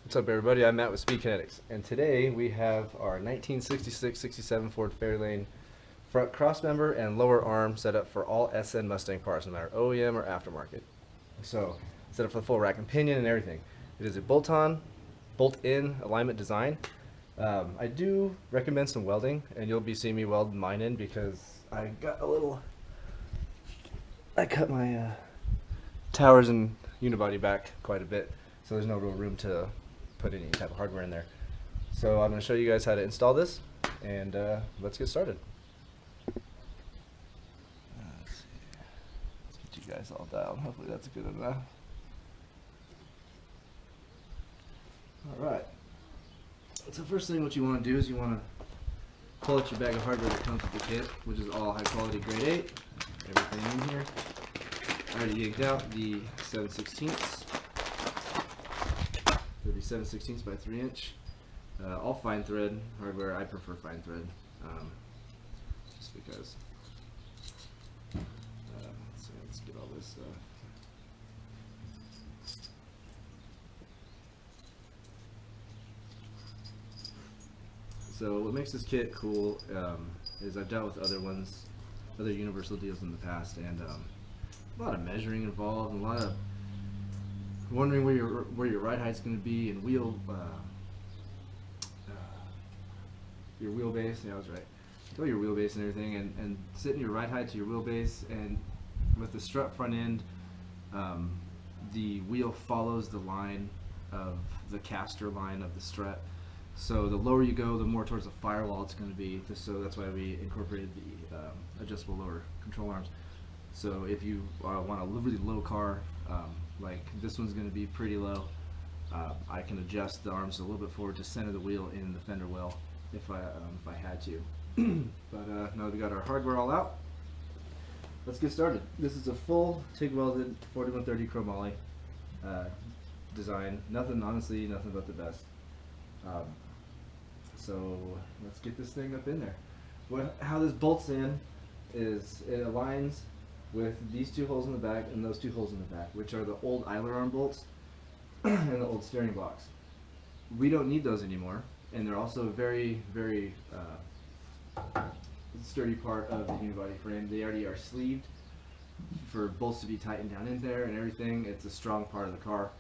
What's up, everybody? I'm Matt with Speed Kinetics, and today we have our 1966-67 Ford Fairlane front crossmember and lower arm set up for all SN Mustang parts, no matter OEM or aftermarket. So, set up for the full rack and pinion and everything. It is a bolt-on, bolt-in alignment design. I do recommend some welding, and you'll be seeing me weld mine in because I cut my towers and unibody back quite a bit, so there's no real room to put any type of hardware in there. So I'm going to show you guys how to install this, and let's get started. Let's see. Let's get you guys all dialed. Hopefully that's good enough. Alright. So first thing what you want to do is you want to pull out your bag of hardware that comes with the kit, which is all high quality grade 8. Everything in here. I already yanked out the 7/16ths. It'll be 7/16 by 3 inch. All fine thread hardware. I prefer fine thread, just because. Let's get all this. So what makes this kit cool is I've dealt with other universal deals in the past, and a lot of measuring involved, and a lot of wondering where your ride height's going to be, and your wheelbase. Yeah, I was right. Know your wheelbase and everything, and setting your ride height to your wheelbase, and with the strut front end, the wheel follows the line of the caster line of the strut. So the lower you go, the more towards the firewall it's going to be. So that's why we incorporated the adjustable lower control arms. So if you want a really low car, like this one's going to be pretty low, I can adjust the arms a little bit forward to center the wheel in the fender well if I had to. But now that we got our hardware all out, let's get started. This is a full TIG welded 4130 chromoly design. Honestly, nothing but the best. So let's get this thing up in there. How this bolts in is it aligns with these two holes in the back and those two holes in the back, which are the old idler arm bolts and the old steering blocks. We don't need those anymore, and they're also a very, very sturdy part of the unibody frame. They already are sleeved for bolts to be tightened down in there and everything. It's a strong part of the car.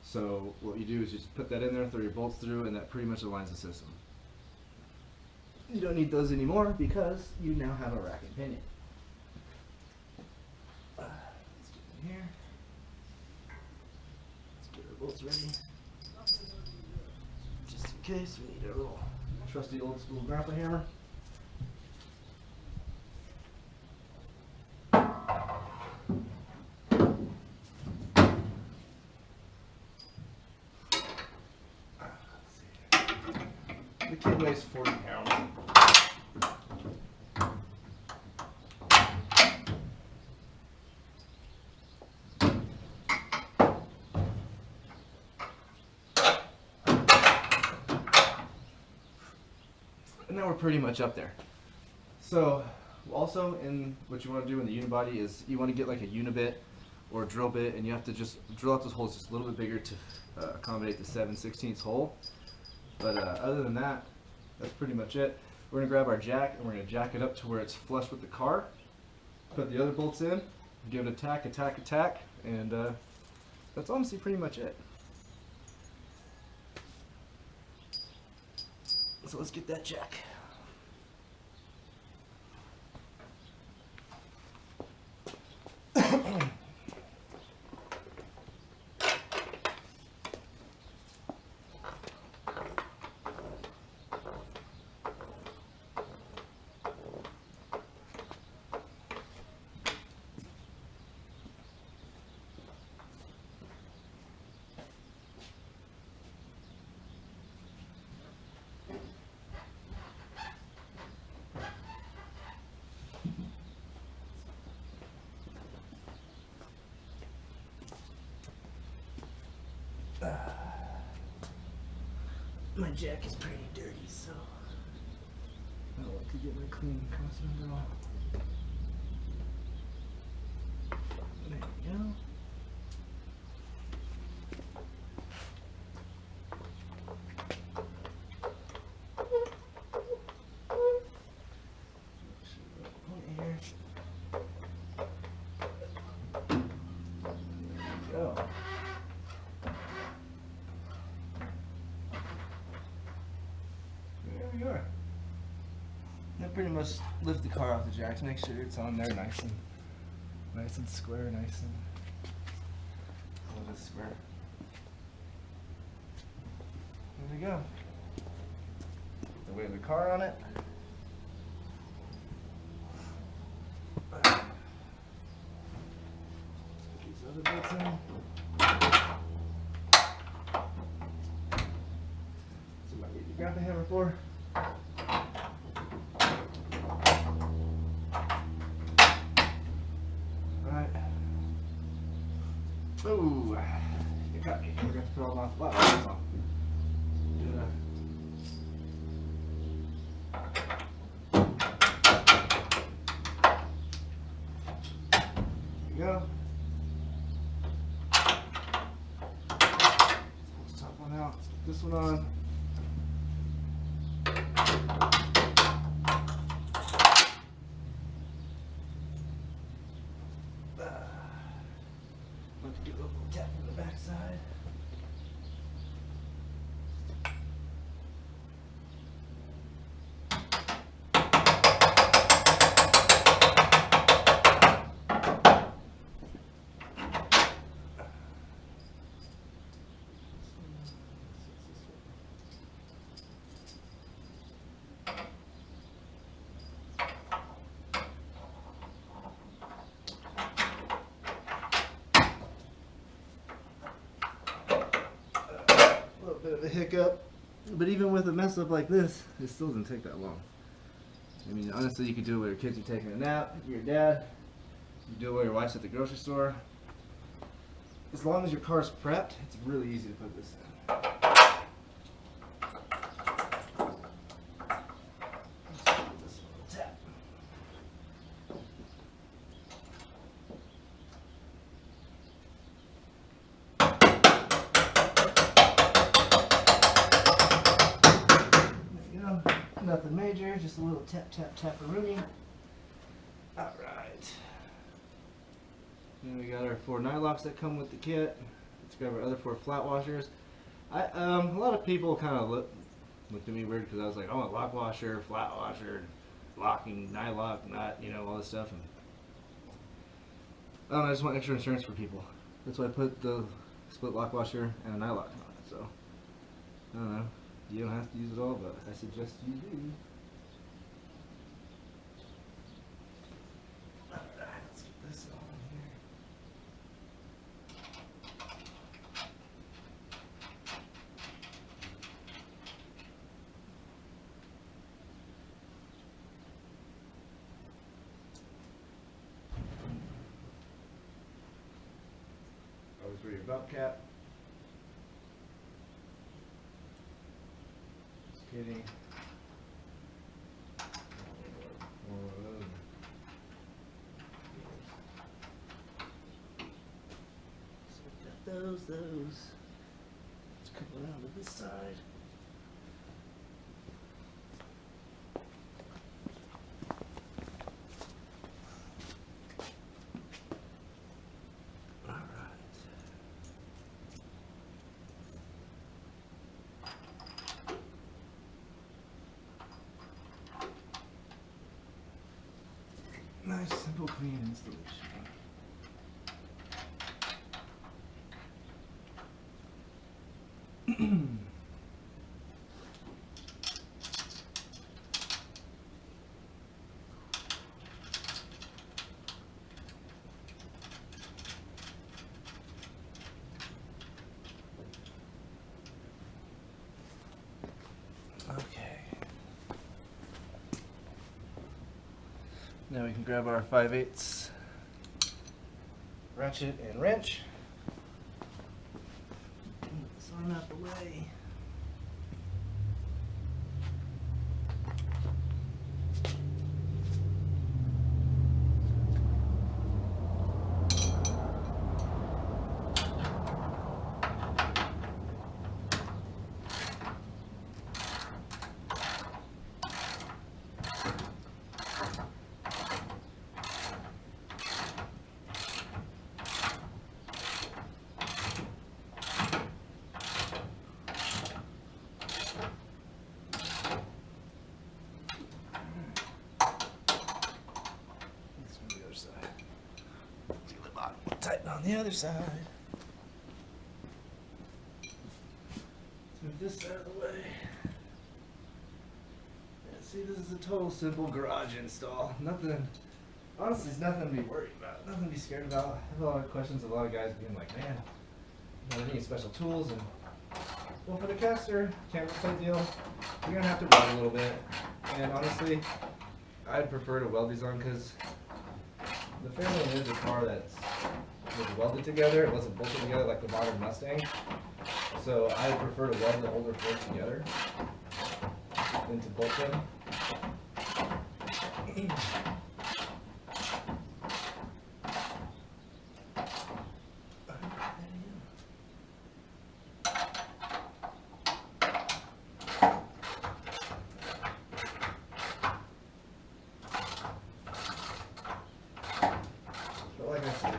So what you do is just put that in there, throw your bolts through, and that pretty much aligns the system. You don't need those anymore because you now have a rack and pinion. Let's get in here. Let's get our bolts ready. Just in case we need our little trusty old school grapple hammer. The kit weighs 40 pounds. And now we're pretty much up there. So also, in what you want to do in the unibody is you want to get like a unibit or a drill bit, and you have to just drill out those holes just a little bit bigger to accommodate the 7/16 hole. But other than that, that's pretty much it. We're going to grab our jack and we're going to jack it up to where it's flush with the car. Put the other bolts in, give it a tack, and that's honestly pretty much it. So let's get that jack. My jack is pretty dirty, so I like to get my clean crossmember off. There we go. pretty much lift the car off the jacks. Make sure it's on there nice and square, nice and a little bit square. There we go. The weight of the car on it. These other bits in. So what you got the hammer for? Alright. Ooh, you got me. We're going to put all my flat wires on. Go. Let's top one out. Let's get this one on. Let's give it a little tap from the back side. Bit of a hiccup, but even with a mess up like this, it still doesn't take that long. I mean, honestly, you could do it while your kids are taking a nap, if you're a dad. You do it while your wife's at the grocery store. As long as your car's prepped, it's really easy to put this in. Let's give this a little tap. Nothing major, just a little tap, tap, tap-a-rooney. Alright. Then we got our 4 nylocks that come with the kit. Let's grab our other 4 flat washers. A lot of people kind of looked at me weird because I was like, oh, a lock washer, flat washer, locking, nylock, nut, you know, all this stuff. And I don't know, I just want extra insurance for people. That's why I put the split lock washer and a nylock on it. So, I don't know. You don't have to use it all, but I suggest you do. Alright, let's get this on here. Always wear your belt cap. Kidding. So we got those. Let's come around to this side. Nice, simple, clean installation. Okay. Now we can grab our 5/8 ratchet and wrench. Move this arm out the way. the other side. Let's move this out of the way. Yeah, see, this is a total simple garage install. Nothing, honestly, there's nothing to be worried about. Nothing to be scared about. I have a lot of questions, a lot of guys being like, man, I need special tools. And well, for the caster, camera plate deal, you're going to have to weld a little bit. And honestly, I'd prefer to weld these on because the Fairlane is a car that's was welded together. It wasn't bolted together like the modern Mustang. So I prefer to weld the older forks together than to bolt them. Like I said,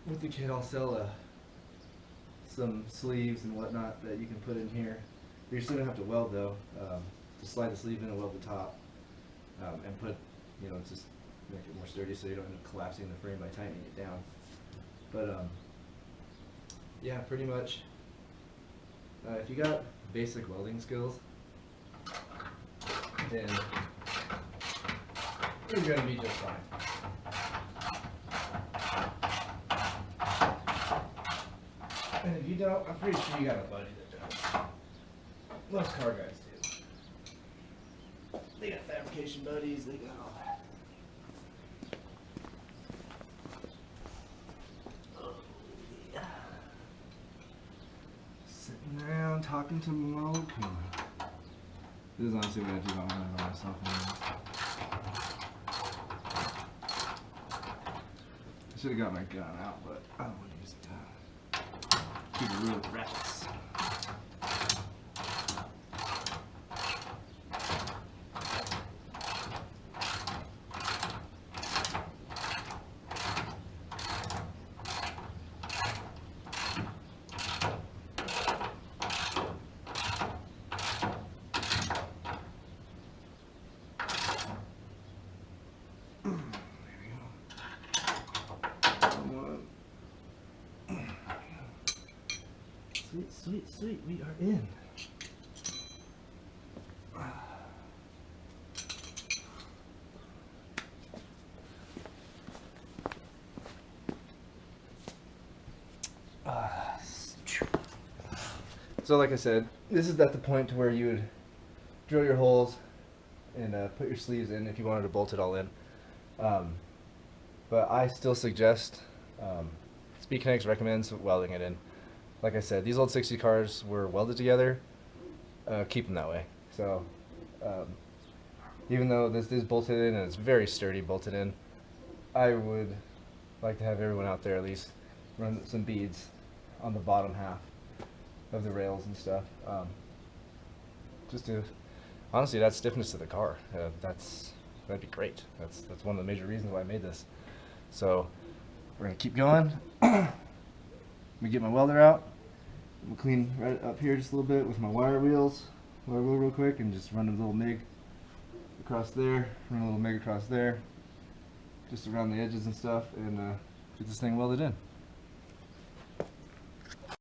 with the kit I'll sell some sleeves and whatnot that you can put in here. You're still going to have to weld though, to slide the sleeve in and weld the top, and put, just make it more sturdy so you don't end up collapsing the frame by tightening it down. But yeah, pretty much, if you got basic welding skills, then you're going to be just fine. And if you don't, I'm pretty sure you got a buddy that does. Most car guys do. They got fabrication buddies, they got all that. Oh, yeah. Sitting around talking to Mo. This is honestly what I do by myself. I should have got my gun out, but I don't want to use it. Keep it real with ratchets. Sweet, sweet, sweet, we are in. So like I said, this is at the point to where you would drill your holes and put your sleeves in if you wanted to bolt it all in. But I still suggest, Kinetic recommends welding it in. Like I said, these old 60 cars were welded together. Keep them that way. So even though this is bolted in and it's very sturdy bolted in, I would like to have everyone out there at least run some beads on the bottom half of the rails and stuff. Just to, honestly, that's stiffness to the car. That'd be great. That's one of the major reasons why I made this. So we're gonna keep going. Let me get my welder out. I'm gonna clean right up here just a little bit with my wire wheel real quick, and just run a little MIG across there, run a little MIG across there, just around the edges and stuff, and get this thing welded in.